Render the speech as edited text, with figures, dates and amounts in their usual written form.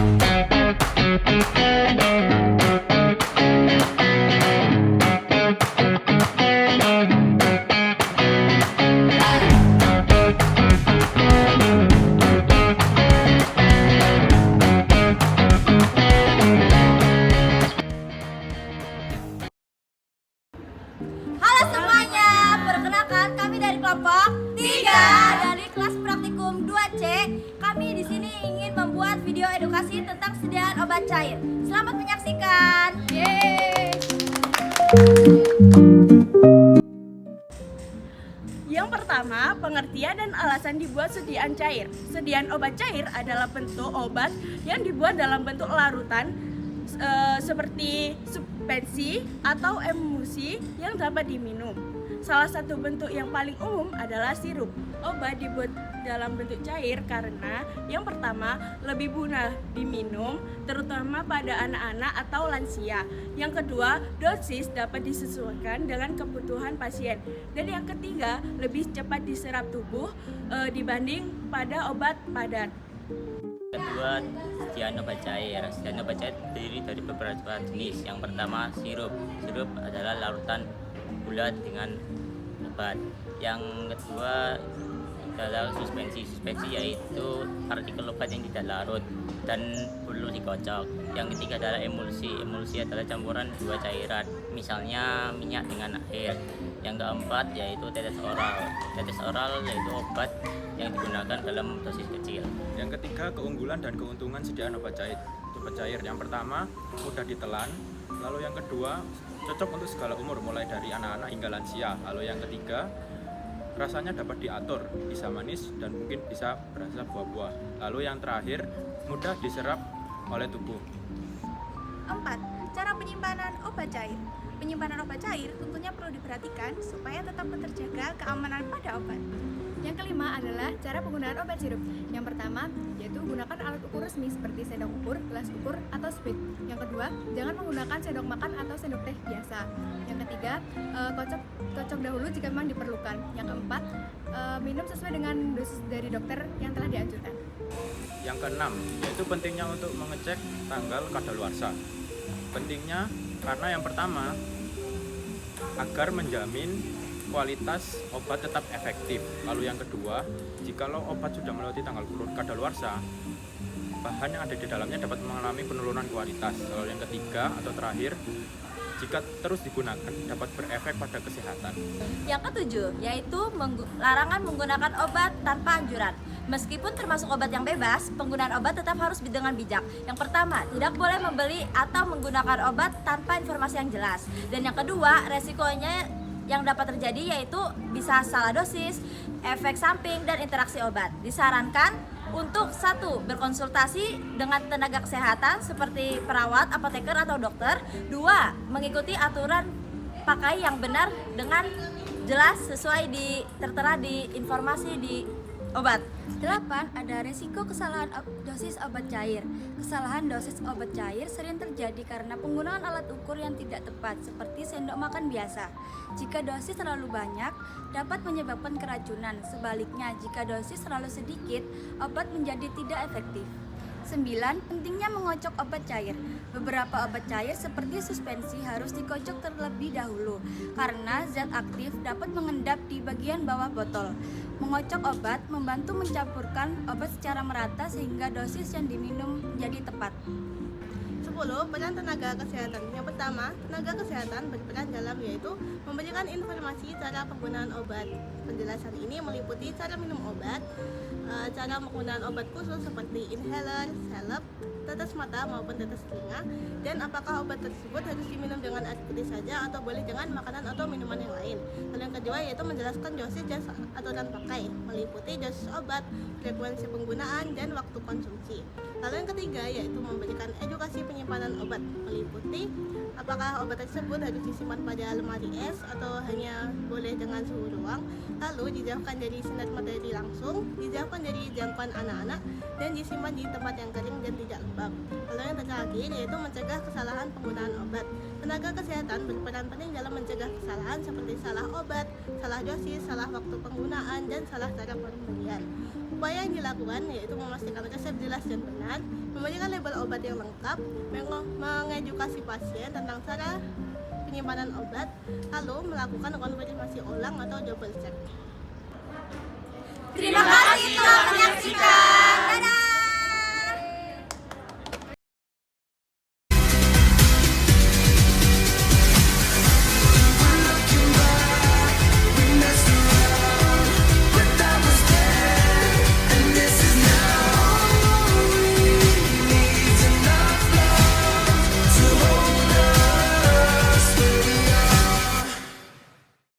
Halo semuanya, perkenalkan kami dari kelompok 3 dari kelas praktikum 2C. Kami di sini ingin membuat video edukasi tentang sediaan obat cair. Selamat menyaksikan. Yeay. Yang pertama, pengertian dan alasan dibuat sediaan cair. Sediaan obat cair adalah bentuk obat yang dibuat dalam bentuk larutan seperti suspensi atau emulsi yang dapat diminum. Salah satu bentuk yang paling umum adalah sirup. Obat dibuat dalam bentuk cair karena yang pertama lebih mudah diminum, terutama pada anak-anak atau lansia. Yang kedua, dosis dapat disesuaikan dengan kebutuhan pasien. Dan yang ketiga, lebih cepat diserap tubuh dibanding pada obat padat. Kedua, sediaan obat cair. Sediaan obat cair terdiri dari beberapa jenis. Yang pertama, sirup. Sirup adalah larutan bulat dengan obat. Yang kedua adalah suspensi. Suspensi yaitu partikel obat yang tidak larut dan perlu dikocok. Yang ketiga adalah emulsi. Emulsi adalah campuran dua cairan, misalnya minyak dengan air. Yang keempat yaitu tetes oral. Tetes oral yaitu obat yang digunakan dalam dosis kecil. Yang ketiga, keunggulan dan keuntungan sediaan obat cair. Yang pertama, mudah ditelan. Lalu yang kedua, cocok untuk segala umur, mulai dari anak-anak hingga lansia. Lalu yang ketiga, rasanya dapat diatur, bisa manis dan mungkin bisa berasa buah-buah. Lalu yang terakhir, mudah diserap oleh tubuh. 4. Cara penyimpanan obat cair. Penyimpanan obat cair tentunya perlu diperhatikan supaya tetap terjaga keamanan pada obat. Yang kelima adalah cara penggunaan obat sirup. Yang pertama, yaitu gunakan alat ukur resmi seperti sendok ukur, gelas ukur, atau spit. Yang kedua, jangan menggunakan sendok makan atau sendok teh biasa. Yang ketiga, kocok dahulu jika memang diperlukan. Yang keempat, minum sesuai dengan dosis dari dokter yang telah dianjurkan. Yang keenam, yaitu pentingnya untuk mengecek tanggal kadaluarsa. Pentingnya karena yang pertama, agar menjamin kualitas obat tetap efektif. Lalu yang kedua, jikalau obat sudah melewati tanggal kadaluarsa, bahan yang ada di dalamnya dapat mengalami penurunan kualitas. Lalu yang ketiga atau terakhir, jika terus digunakan dapat berefek pada kesehatan. Yang ketujuh, yaitu larangan menggunakan obat tanpa anjuran. Meskipun termasuk obat yang bebas, penggunaan obat tetap harus dengan bijak. Yang pertama, tidak boleh membeli atau menggunakan obat tanpa informasi yang jelas. Dan yang kedua, resikonya yang dapat terjadi yaitu bisa salah dosis, efek samping, dan interaksi obat. Disarankan untuk 1. Berkonsultasi dengan tenaga kesehatan seperti perawat, apoteker, atau dokter. 2. Mengikuti aturan pakai yang benar dengan jelas sesuai tertera di informasi di obat. 8. Ada risiko kesalahan dosis obat cair. Kesalahan dosis obat cair sering terjadi karena penggunaan alat ukur yang tidak tepat seperti sendok makan biasa. Jika dosis terlalu banyak, dapat menyebabkan keracunan. Sebaliknya, jika dosis terlalu sedikit, obat menjadi tidak efektif. 9. Pentingnya mengocok obat cair. Beberapa obat cair seperti suspensi harus dikocok terlebih dahulu karena zat aktif dapat mengendap di bagian bawah botol. Mengocok obat membantu mencampurkan obat secara merata sehingga dosis yang diminum menjadi tepat. 10. Peran tenaga kesehatan. Yang pertama, tenaga kesehatan berperan dalam yaitu memberikan informasi cara penggunaan obat. Penjelasan ini meliputi cara minum obat, cara penggunaan obat khusus seperti inhaler, salep, tetes mata maupun tetes telinga, dan apakah obat tersebut harus diminum dengan air putih saja atau boleh dengan makanan atau minuman yang lain. Lalu yang kedua yaitu menjelaskan dosis dan aturan pakai, meliputi dosis obat, frekuensi penggunaan, dan waktu konsumsi. Lalu yang ketiga yaitu memberikan edukasi penyimpanan obat, meliputi apakah obat tersebut harus disimpan pada lemari es atau hanya boleh dengan suhu ruang, lalu dijauhkan dari sinar matahari langsung, dijauhkan dari jangkauan anak-anak, dan disimpan di tempat yang kering dan tidak lembab. Lalu yang terakhir yaitu mencegah kesalahan penggunaan obat. Tenaga kesehatan berperan penting dalam mencegah kesalahan seperti salah obat, salah dosis, salah waktu penggunaan, dan salah cara pemberian. Upaya yang dilakukan yaitu memastikan resep jelas dan benar, memberikan label obat yang lengkap, mengedukasi pasien tentang cara penyimpanan obat, lalu melakukan konfirmasi ulang atau double check. Terima kasih telah menyaksikan.